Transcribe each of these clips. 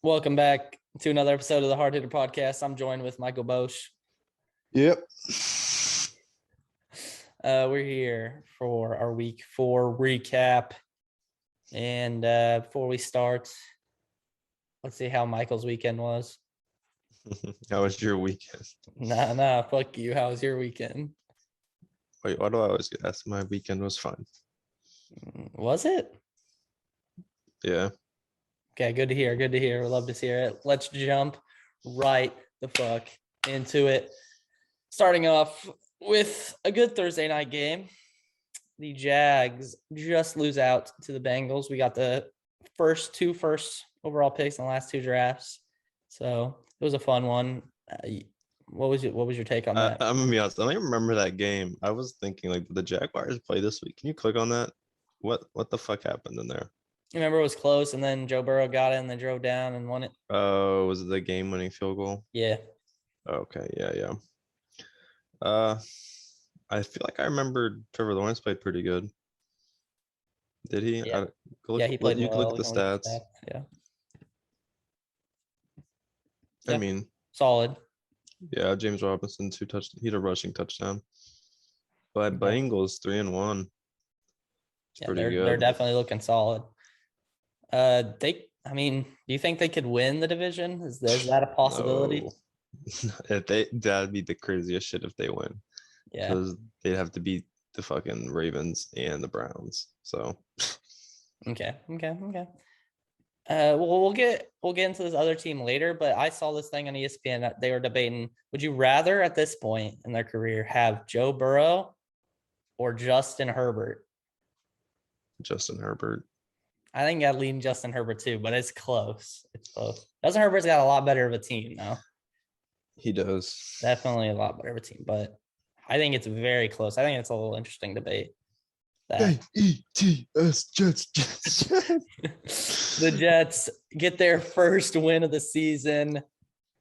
Welcome back to another episode of the Hard Hitter Podcast. I'm joined with Michael Bosch. Yep. We're here for our Week 4 recap. And before we start, let's see how Michael's weekend was. How was your weekend? Nah, fuck you. How was your weekend? Wait, why do I always get asked? My weekend was fine. Was it? Yeah. Okay, good to hear. Good to hear. We'd love to hear it. Let's jump right the fuck into it. Starting off with a good Thursday night game. The Jags just lose out to the Bengals. We got the first overall picks in the last two drafts. So it was a fun one. What was your take on that? I'm gonna be honest. I don't even remember that game. I was thinking like the Jaguars play this week. Can you click on that? What the fuck happened in there? Remember it was close, and then Joe Burrow got it, and then drove down and won it. Oh, was it the game-winning field goal? Yeah. Okay, yeah. I feel like I remembered Trevor Lawrence played pretty good. Did he? Yeah. He played You well. can look at the stats. Yeah. I mean, solid. Yeah, James Robinson, he had a rushing touchdown. But Bengals 3-1. It's pretty good. They're definitely looking solid. Do you think they could win the division? Is that a possibility? No. That'd be the craziest shit if they win. Yeah. Because they'd have to beat the fucking Ravens and the Browns. So Okay. We'll get into this other team later, but I saw this thing on ESPN that they were debating, would you rather at this point in their career have Joe Burrow or Justin Herbert? Justin Herbert. I think I'd lean Justin Herbert too, but it's close. Justin Herbert's got a lot better of a team now. He does. Definitely a lot better of a team, but I think it's very close. I think it's a little interesting debate. Jets. The Jets get their first win of the season,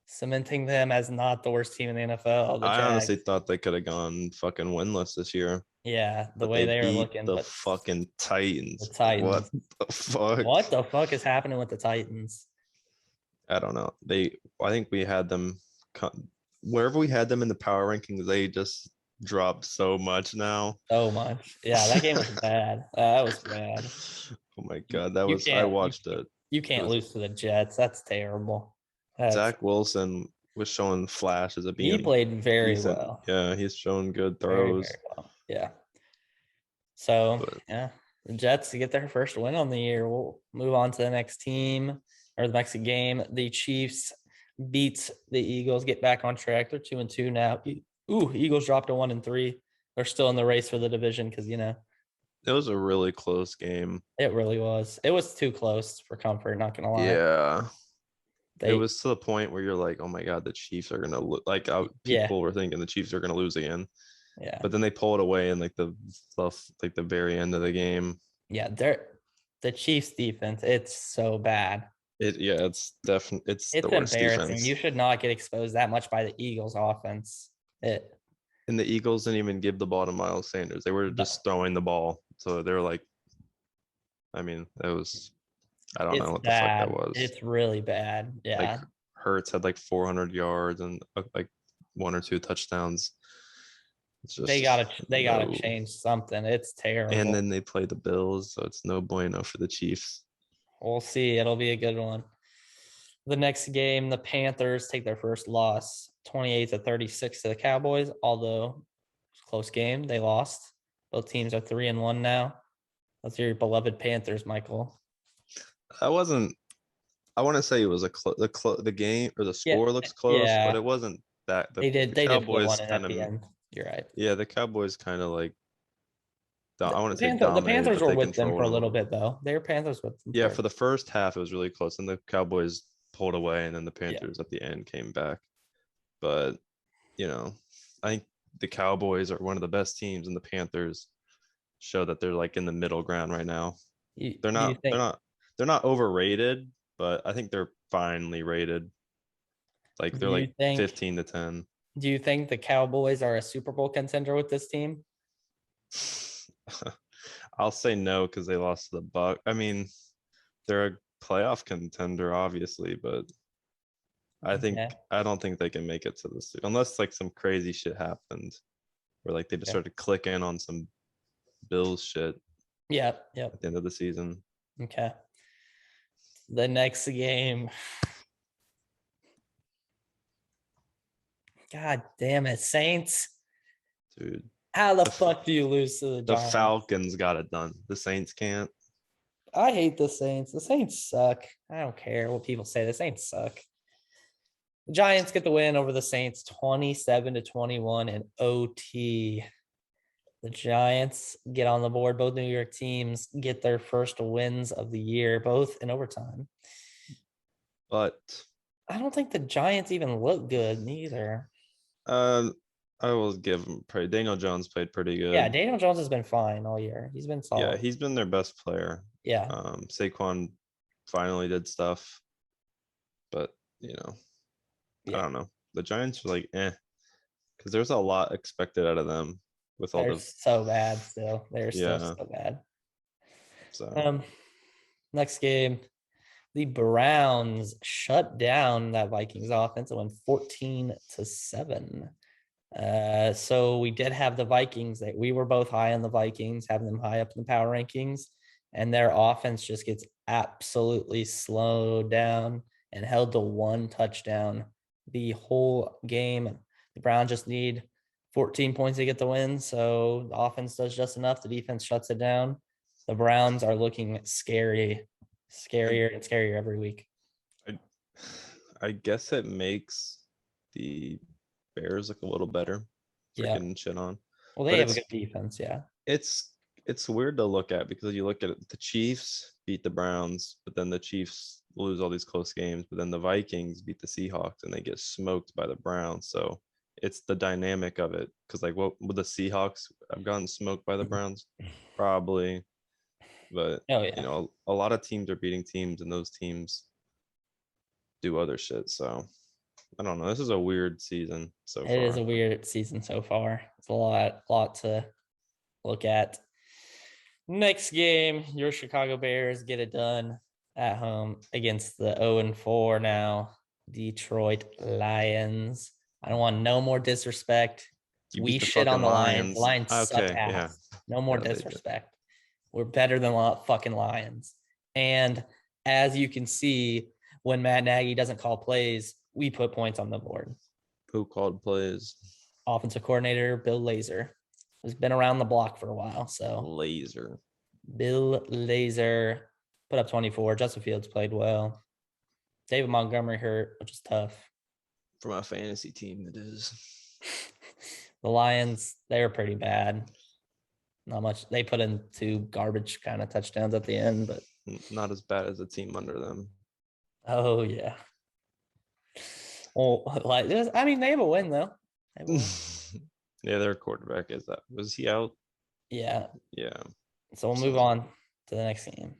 cementing them as not the worst team in the NFL. I honestly thought they could have gone fucking winless this year. Yeah, the way they were looking. The fucking Titans. The Titans. What the fuck? What the fuck is happening with the Titans? I don't know. I think we had them wherever we had them in the power rankings. They just dropped so much now. So much. Yeah, that game was bad. That was bad. Oh my god, I watched it. You can't lose to the Jets. That's terrible. Zach Wilson was showing flashes of being. He played very decent. well. Yeah, he's showing good throws. Very well. Yeah. So the Jets get their first win on the year. We'll move on to the next team or the next game. The Chiefs beat the Eagles, get back on track. They're 2-2 now. Eagles dropped to 1-3. They're still in the race for the division because it was a really close game. It really was. It was too close for comfort, not gonna lie. Yeah. It was to the point where you're like, oh my god, the Chiefs are gonna like people were thinking the Chiefs are gonna lose again. Yeah. But then they pull it away in like the very end of the game. Yeah, the Chiefs defense, it's so bad. It's definitely it's the worst embarrassing. Defense. You should not get exposed that much by the Eagles offense. And the Eagles didn't even give the ball to Miles Sanders. They were just throwing the ball. So they were like, I mean, it was, I don't know what the fuck that was. It's really bad. Yeah. Like Hurts had like 400 yards and like one or two touchdowns. It's just, they gotta change something. It's terrible. And then they play the Bills, so it's no bueno for the Chiefs. We'll see. It'll be a good one. The next game, the Panthers take their first loss, 28-36 to the Cowboys. Although close game, they lost. Both teams are 3-1 now. That's your beloved Panthers, Michael. I want to say it was the game or the score looks close, but it wasn't that. They did Cowboys kind of. End. You're right. Yeah, the Cowboys kind of like. I want to say the Panthers were with them for a little bit though. They were Panthers with them. Yeah, for the first half it was really close, and the Cowboys pulled away, and then the Panthers at the end came back. But I think the Cowboys are one of the best teams, and the Panthers show that they're like in the middle ground right now. They're not overrated, but I think they're finely rated. Like they're like 15-10. Do you think the Cowboys are a Super Bowl contender with this team? I'll say no because they lost to the Bucs. I mean, they're playoff contender, obviously, but I don't think they can make it to this unless like some crazy shit happened where like they just started clicking on some Bills shit. Yeah. At the end of the season. Okay. The next game. God damn it, Saints. Dude. How the fuck do you lose to the Giants? The Falcons got it done. The Saints can't. I hate the Saints. The Saints suck. I don't care what people say. The Saints suck. The Giants get the win over the Saints 27-21 in OT. The Giants get on the board. Both New York teams get their first wins of the year, both in overtime. But I don't think the Giants even look good neither. I will give him pretty. Daniel Jones played pretty good. Yeah, Daniel Jones has been fine all year. He's been solid. Yeah, he's been their best player. Yeah. Saquon finally did stuff, but I don't know. The Giants are like, because there's a lot expected out of them with all They're so bad still. They're still so bad. So next game, the Browns shut down that Vikings offense and went 14-7. So we did have the Vikings that we were both high on the Vikings, having them high up in the power rankings, and their offense just gets absolutely slowed down and held to one touchdown the whole game. The Browns just need 14 points to get the win. So the offense does just enough. The defense shuts it down. The Browns are looking scarier and scarier every week. I guess it makes the Bears look a little better. Getting shit on. Well, they have a good defense. Yeah. It's weird to look at because you look at it, the Chiefs beat the Browns, but then the Chiefs lose all these close games, but then the Vikings beat the Seahawks and they get smoked by the Browns. So it's the dynamic of it. Because like, what would the Seahawks have gotten smoked by the Browns? Probably. But a lot of teams are beating teams, and those teams do other shit. So I don't know. This is a weird season so far. It is a weird season so far. It's a lot to look at. Next game, your Chicago Bears get it done at home against the 0-4 now Detroit Lions. I don't want no more disrespect. We shit on the Lions. The Lions suck ass. Yeah. No more disrespect. We're better than fucking Lions. And as you can see, when Matt Nagy doesn't call plays, we put points on the board. Who called plays? Offensive coordinator Bill Lazor. Has been around the block for a while. So Bill Lazor put up 24. Justin Fields played well. David Montgomery hurt, which is tough. For my fantasy team, it is. The Lions, they were pretty bad. Not much. They put in 2 garbage kind of touchdowns at the end, but not as bad as the team under them. Oh yeah. Well, like this, I mean, they have a win though. Yeah, their quarterback was he out? Yeah. Yeah. So we'll move on to the next game.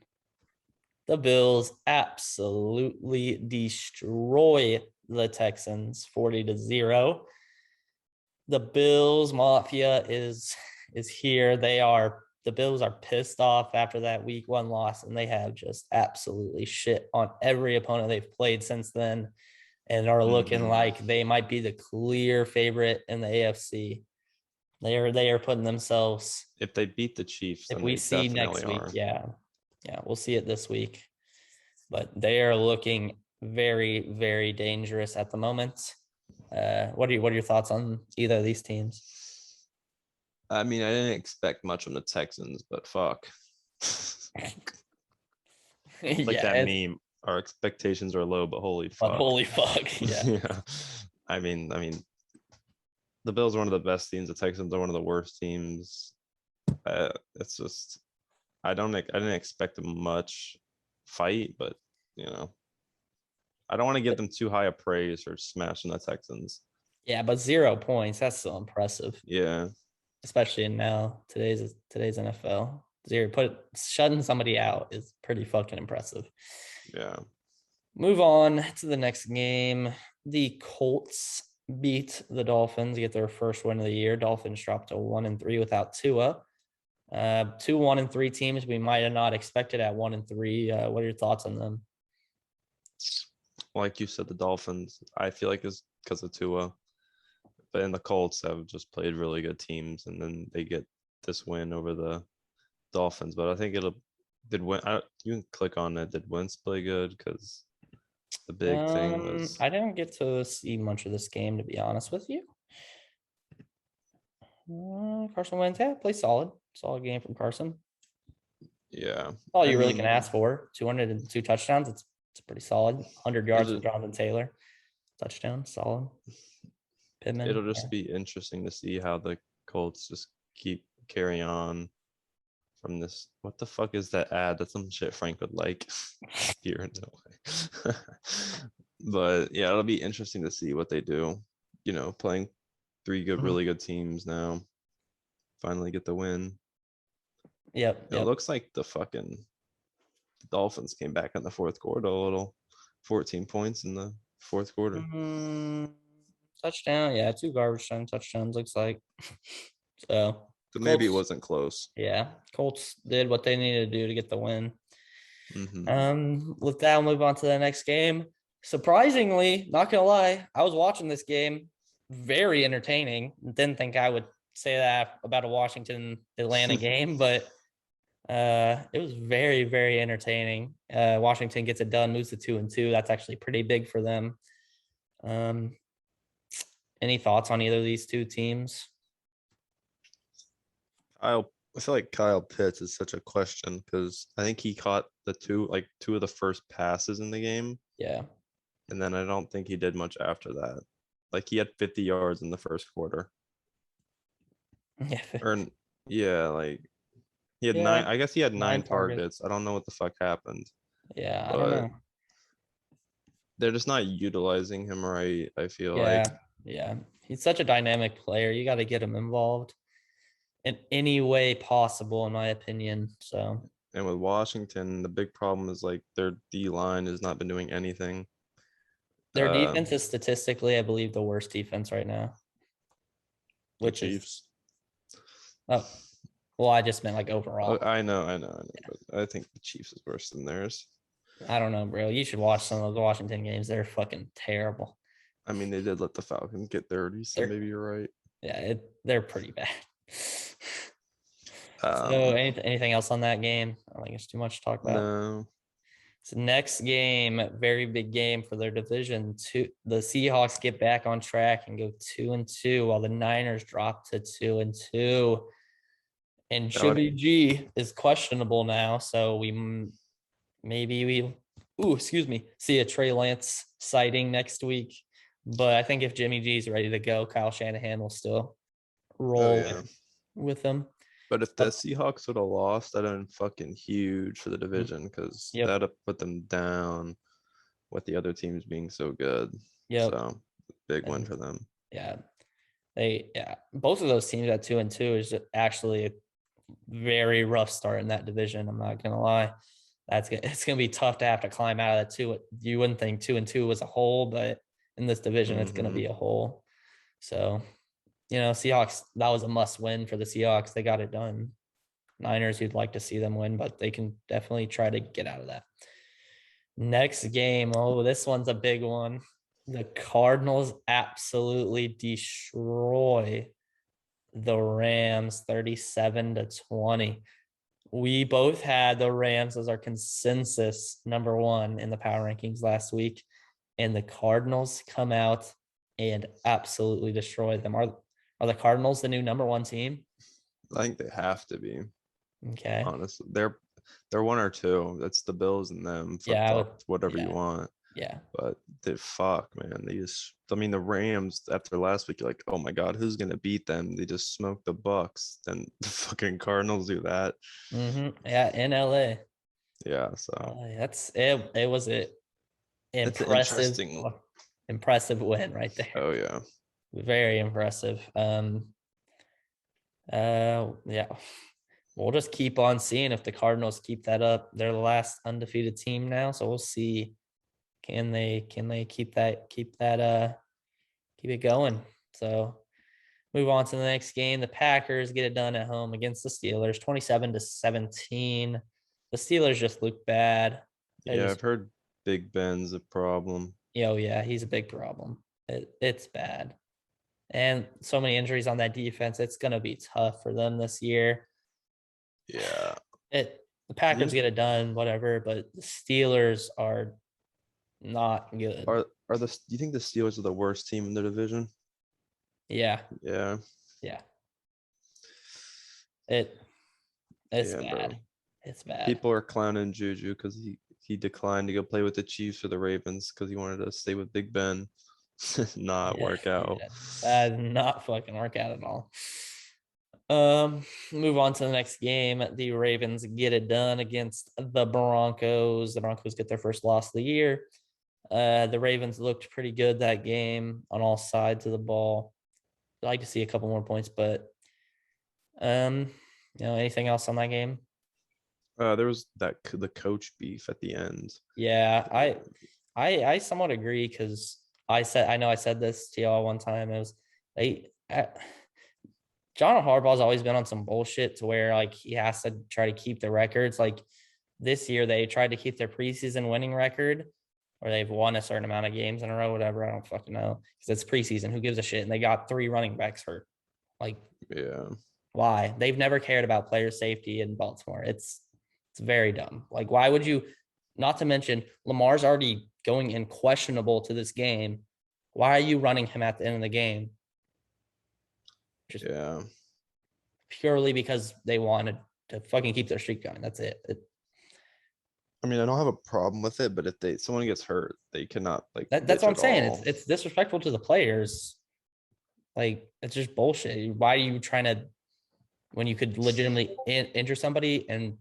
The Bills absolutely destroy the Texans 40-0. The Bills Mafia is here. The Bills are pissed off after that week 1 loss, and they have just absolutely shit on every opponent they've played since then, and are looking like they might be the clear favorite in the AFC. They are putting themselves. If they beat the Chiefs, if we see next week, we'll see it this week. But they are looking very, very dangerous at the moment. What are your thoughts on either of these teams? I mean, I didn't expect much from the Texans, but fuck. That meme. Our expectations are low, but holy fuck. Yeah. Yeah. I mean, the Bills are one of the best teams. The Texans are one of the worst teams. It's just I didn't expect much fight, but I don't want to give them too high a praise for smashing the Texans. Yeah, but 0 points, that's still impressive. Yeah. Especially in today's NFL. Shutting somebody out is pretty fucking impressive. Yeah. Move on to the next game. The Colts beat the Dolphins, get their first win of the year. Dolphins dropped to 1-3 without Tua. 2 1-3 teams we might have not expected at 1-3. What are your thoughts on them? like you said, the Dolphins, I feel like is because of Tua, but then the Colts have just played really good teams, and then they get this win over the Dolphins. But I think did Win. You can click on it. Did Wentz play good? Because the big thing was I didn't get to see much of this game, to be honest with you. Carson Wentz, yeah, play solid game from Carson. yeah. All you really can ask for. 202 touchdowns. It's pretty solid. 100 yards from Jonathan Taylor. Touchdown, solid. Pittman. It'll just be interesting to see how the Colts just keep carrying on from this. What the fuck is that ad? That's some shit Frank would like here in LA. But yeah, it'll be interesting to see what they do. You know, playing three really good teams now. Finally get the win. Yep. It looks like the fucking Dolphins came back in the fourth quarter a little. 14 points in the fourth quarter. Touchdown. Yeah, 2 garbage time touchdowns, looks like. So maybe it wasn't close. Yeah. Colts did what they needed to do to get the win. Mm-hmm. With that, we'll move on to the next game. Surprisingly, not gonna lie, I was watching this game. Very entertaining. Didn't think I would say that about a Washington Atlanta game, but it was very, very entertaining. Washington gets it done, moves to 2-2. That's actually pretty big for them. Any thoughts on either of these two teams? I feel like Kyle Pitts is such a question because I think he caught two of the first passes in the game. Yeah. And then I don't think he did much after that. Like he had 50 yards in the first quarter. Yeah. Like he had 9. I guess he had 9 targets. I don't know what the fuck happened. Yeah, I don't know. They're just not utilizing him right, I feel like. Yeah. He's such a dynamic player. You got to get him involved in any way possible, in my opinion. So. And with Washington, the big problem is like their DLine has not been doing anything. Their defense is statistically, I believe, the worst defense right now. Which Chiefs. Oh, well, I just meant like overall. I know. But I think the Chiefs is worse than theirs. I don't know, bro. You should watch some of those Washington games. They're fucking terrible. I mean, they did let the Falcons get 30, so maybe you're right. Yeah, they're pretty bad. So anything else on that game? I don't think it's too much to talk about. No. So next game, very big game for their division. The Seahawks get back on track and go 2-2, while the Niners drop to 2-2. And Jimmy G is questionable now, so see a Trey Lance sighting next week. But I think if Jimmy G is ready to go, Kyle Shanahan will still roll with him. But if the Seahawks would have lost, that'd have been fucking huge for the division because that'd have put them down with the other teams being so good. Yeah. So big win for them. Yeah. Both of those teams at 2-2 is actually a very rough start in that division. I'm not gonna lie. It's gonna be tough to have to climb out of that too. You wouldn't think 2-2 was a hole, but in this division, it's gonna be a hole. So Seahawks, that was a must win for the Seahawks. They got it done. Niners, you'd like to see them win, but they can definitely try to get out of that. Next game. Oh, this one's a big one. The Cardinals absolutely destroy the Rams 37-20. We both had the Rams as our consensus number 1 in the power rankings last week, and the Cardinals come out and absolutely destroy them. Are the Cardinals the new number 1 team? I think they have to be. Okay. Honestly, they're 1 or 2. That's the Bills and them. Whatever you want. Yeah. But man. The Rams after last week, you're like, oh my God, who's gonna beat them? They just smoked the Bucks. Then the fucking Cardinals do that. Yeah, in LA. Yeah, so that's it. It was an impressive win right there. Oh yeah. Very impressive. Yeah. We'll just keep on seeing if the Cardinals keep that up. They're the last undefeated team now, so we'll see. Can they keep it going? So move on to the next game. The Packers get it done at home against the Steelers, 27-17. The Steelers just look bad. I've heard Big Ben's a problem. Oh yeah, he's a big problem. It's bad. And so many injuries on that defense. It's gonna be tough for them this year. Yeah. The Packers get it done, whatever, but the Steelers are not good. Do you think the Steelers are the worst team in the division? Yeah. Yeah. Yeah. It's bad. Bro. It's bad. People are clowning Juju because he declined to go play with the Chiefs or the Ravens because he wanted to stay with Big Ben. Not work out. That did not fucking work out at all. Move on to the next game. The Ravens get it done against the Broncos. The Broncos get their first loss of the year. The Ravens looked pretty good that game on all sides of the ball. I'd like to see a couple more points, but anything else on that game? There was the coach beef at the end. Yeah, I somewhat agree because I said this to y'all one time. It was John Harbaugh's always been on some bullshit to where like he has to try to keep the records. Like this year, they tried to keep their preseason winning record, or they've won a certain amount of games in a row, whatever. I don't fucking know because it's preseason. Who gives a shit? And they got 3 running backs hurt. Like, yeah, why? They've never cared about player safety in Baltimore. It's very dumb. Like, why would you? Not to mention, Lamar's already going in questionable to this game. Why are you running him at the end of the game? Just purely because they wanted to fucking keep their streak going. That's it. I mean, I don't have a problem with it, but if someone gets hurt, they cannot like. That's what I'm saying. It's disrespectful to the players. Like, it's just bullshit. Why are you trying to, when you could legitimately injure somebody and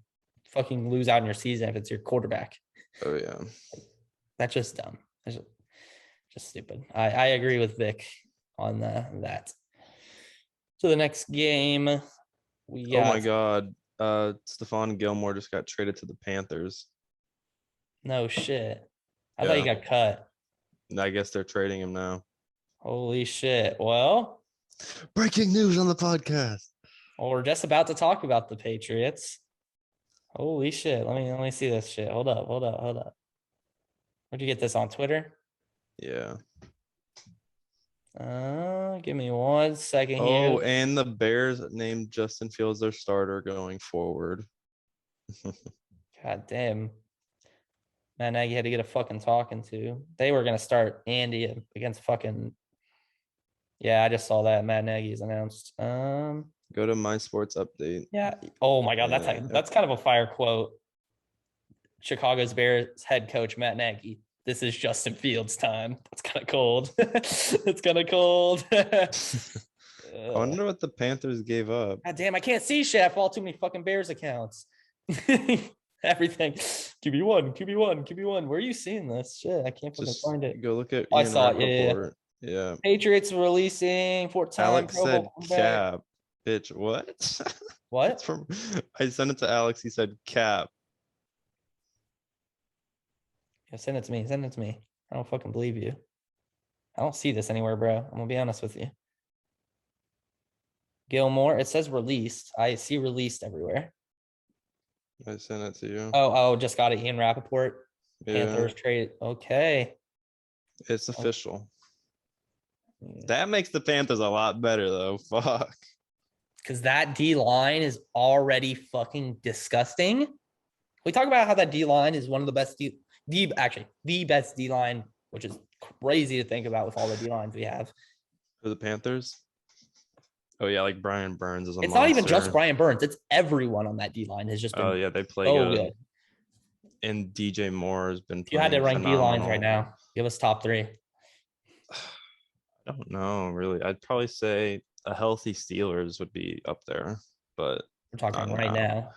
fucking lose out in your season if it's your quarterback? Oh yeah, that's just dumb. That's just stupid. I agree with Vic on that. So the next game, we got. Oh my God, Stephon Gilmore just got traded to the Panthers. No shit. I thought he got cut. I guess they're trading him now. Holy shit. Well, breaking news on the podcast. Well, we're just about to talk about the Patriots. Holy shit. Let me see this shit. Hold up. Where'd you get this, on Twitter? Yeah. Give me 1 second here. Oh, and the Bears named Justin Fields their starter going forward. God damn. Man, now you had to get a fucking talking to. They were gonna start Andy against fucking. Yeah, I just saw that Matt Nagy's announced. Go to My Sports Update. Yeah. Oh my God, that's kind of a fire quote. Chicago's Bears head coach Matt Nagy. This is Justin Fields' time. That's kind of cold. It's kind of cold. I wonder what the Panthers gave up. God damn, I can't see shit. I follow too many fucking Bears accounts. Everything. QB1. Where are you seeing this? Shit, I can't fucking find it. Go look at. I saw it. Yeah. Patriots releasing 4-time. Alex said cap. Bitch, what? What? I sent it to Alex. He said cap. Yeah, send it to me. I don't fucking believe you. I don't see this anywhere, bro. I'm gonna be honest with you. Gilmore, it says released. I see released everywhere. I sent it to you. Oh, just got it. Ian Rappaport. Yeah. Panthers trade. Okay. It's official. That makes the Panthers a lot better, though. Fuck. Because that D-line is already fucking disgusting. We talk about how that D-line is one of the best the best D-line, which is crazy to think about with all the D-lines we have. For the Panthers? Oh, yeah, like Brian Burns is a monster. Not even just Brian Burns. It's everyone on that D-line has just been. Oh, yeah, they play good. And DJ Moore has been playing. You had to rank D-lines right now. Give us top 3. I don't know, really. I'd probably say a healthy Steelers would be up there, but we're talking right now.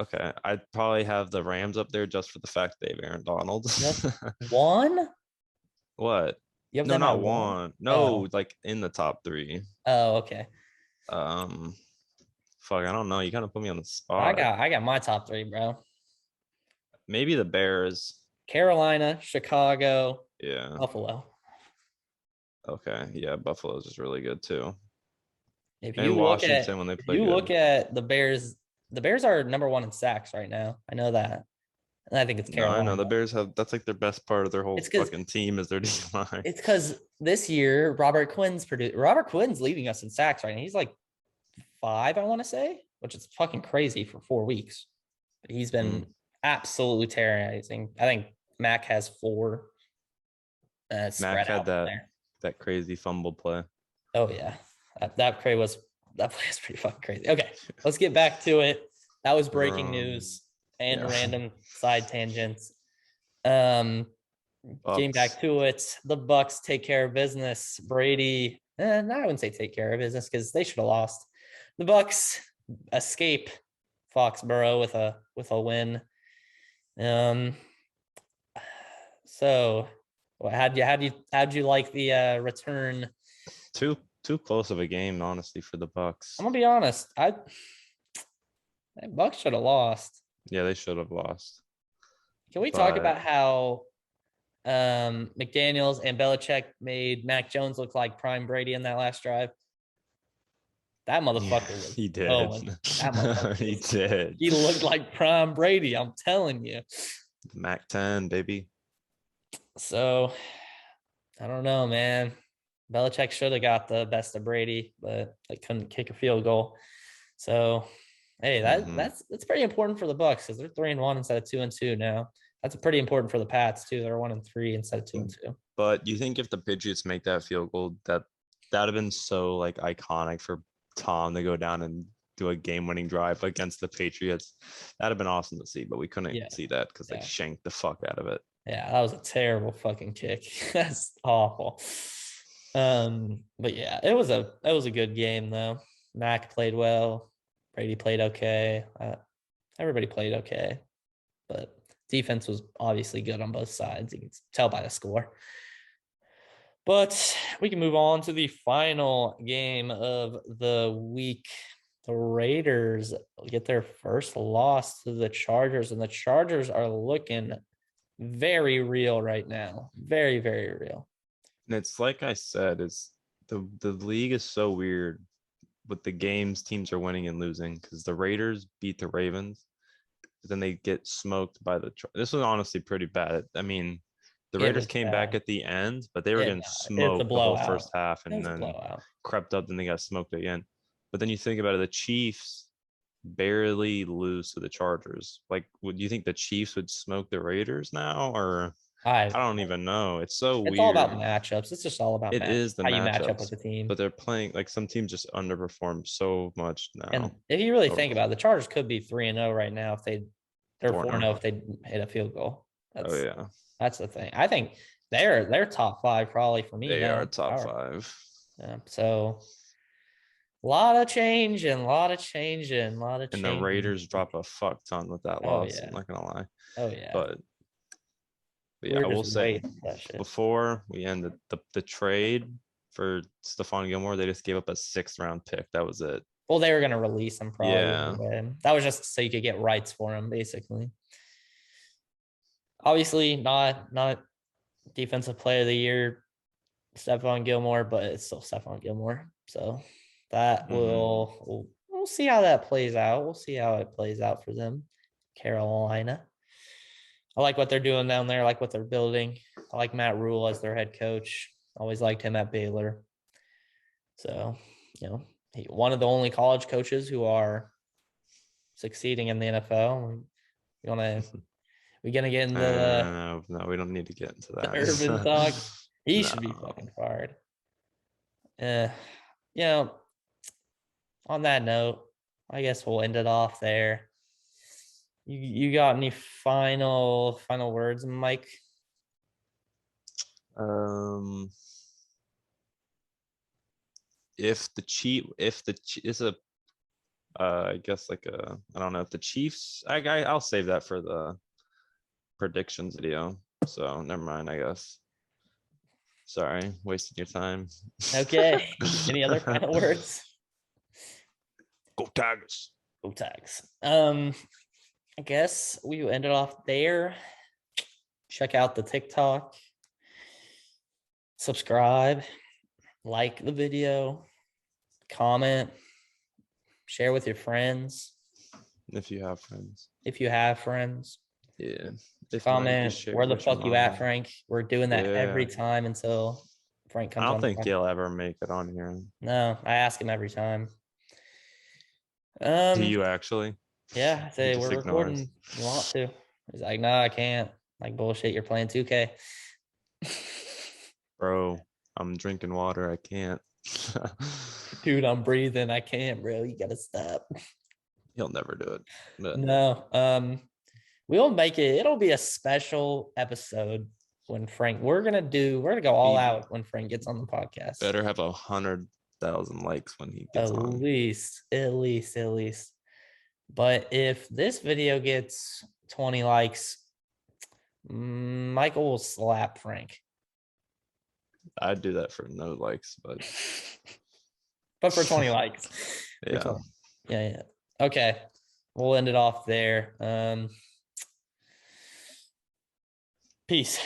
Okay, I'd probably have the Rams up there just for the fact they have Aaron Donald. One? What? No, not one. No, like in the top 3. Oh, okay. Fuck, I don't know. You kind of put me on the spot. I got my top 3, bro. Maybe the Bears. Carolina, Chicago. Yeah. Buffalo. Okay, yeah, Buffalo's just really good too. If you look at the Bears are number 1 in sacks right now. I know that. And I think it's No, I Carolina. know the Bears have that's like their best part of their whole It's because fucking team is their D line. it's because this year Robert Quinn's leading us in sacks right now. He's like 5, I want to say, which is fucking crazy for 4 weeks. But he's been absolutely terrorizing. I think Mac has 4 Mac spread had out there. that crazy fumble play. Oh yeah, that play was pretty fucking crazy. Okay, let's get back to it. That was breaking news and random side tangents. Getting back to it, the Bucks take care of business. Brady, I wouldn't say take care of business because they should have lost. The Bucks escape Foxborough with a win. So how'd you like the return? Too close of a game, honestly, for the Bucks. I'm gonna be honest. Bucks should have lost. Yeah, they should have lost. Can we talk about how McDaniels and Belichick made Mac Jones look like prime Brady in that last drive? That motherfucker was he did. That motherfucker he did. He looked like prime Brady, I'm telling you. Mac 10, baby. So I don't know, man. Belichick should have got the best of Brady, but they couldn't kick a field goal. So hey, that's pretty important for the Bucks because they're 3-1 instead of 2-2 now. That's pretty important for the Pats too. They're 1-3 instead of 2-2. But you think if the Patriots make that field goal, that'd have been so like iconic for Tom to go down and do a game-winning drive against the Patriots. That'd have been awesome to see, but we couldn't see that because they shanked the fuck out of it. Yeah, that was a terrible fucking kick. That's awful. But yeah, it was a good game though. Mac played well. Brady played okay. Everybody played okay, but defense was obviously good on both sides. You can tell by the score. But we can move on to the final game of the week. The Raiders get their first loss to the Chargers, and the Chargers are looking very real right now. Very, very real. And it's like I said, it's the league is so weird with the games teams are winning and losing because the Raiders beat the Ravens, but then they get smoked by this was honestly pretty bad. I mean, the Raiders came back at the end, but they were getting smoked the whole first half and then crept up and they got smoked again. But then you think about it, the Chiefs barely lose to the Chargers. Like, would you think the Chiefs would smoke the Raiders now? Or I don't even know. It's so weird. It's all about matchups. It's just all about it is the how matchups, you match up with the team. But they're playing like some teams just underperform so much now. And if you really think about it, the Chargers could be 3-0 right now if they're 4-0 if they hit a field goal. That's the thing. I think they're top 5 probably for me. They are top 5. Yeah, so a lot of change. And the Raiders drop a fuck ton with that loss. I'm not gonna lie. Oh yeah. But yeah, I will say before we end the trade for Stephon Gilmore, they just gave up a 6th round pick. That was it. Well, they were gonna release him probably. Yeah. That was just so you could get rights for him, basically. Obviously, not defensive player of the year, Stephon Gilmore, but it's still Stephon Gilmore. So that we'll see how that plays out. We'll see how it plays out for them. Carolina. I like what they're doing down there. I like what they're building. I like Matt Rule as their head coach. Always liked him at Baylor. So, one of the only college coaches who are succeeding in the NFL. We're gonna get into no, we don't need to get into that. Urban talk. He should be fucking fired. On that note, I guess we'll end it off there. You got any final words, Mike? If the I guess like I don't know if the Chiefs. I'll save that for the predictions video. So never mind. I guess. Sorry, wasting your time. Okay. Any other final words? Go Tigers. Go Tags. I guess we will end it off there. Check out the TikTok. Subscribe. Like the video. Comment. Share with your friends. If you have friends. Yeah. If not, Comment just share where the what your fuck you mom at, had. Frank. We're doing that every Yeah. time until Frank I comes don't on the think pod. he'll ever make it on here. No, I ask him every time. Do you actually? Yeah, I He say just we're ignores. recording. You want to? He's like, no, I can't. Like bullshit. You're playing 2K. Bro, I'm drinking water. I can't. Dude, I'm breathing. I can't, bro. You gotta stop. He'll never do it. But No. We'll make it. It'll be a special episode when Frank. We're gonna go all he out when Frank gets on the podcast. better have 100,000 likes when he gets At on. least. But if this video gets 20 likes, Michael will slap Frank. I'd do that for no likes, but But for 20 likes. yeah. Yeah. Okay. We'll end it off there. Peace.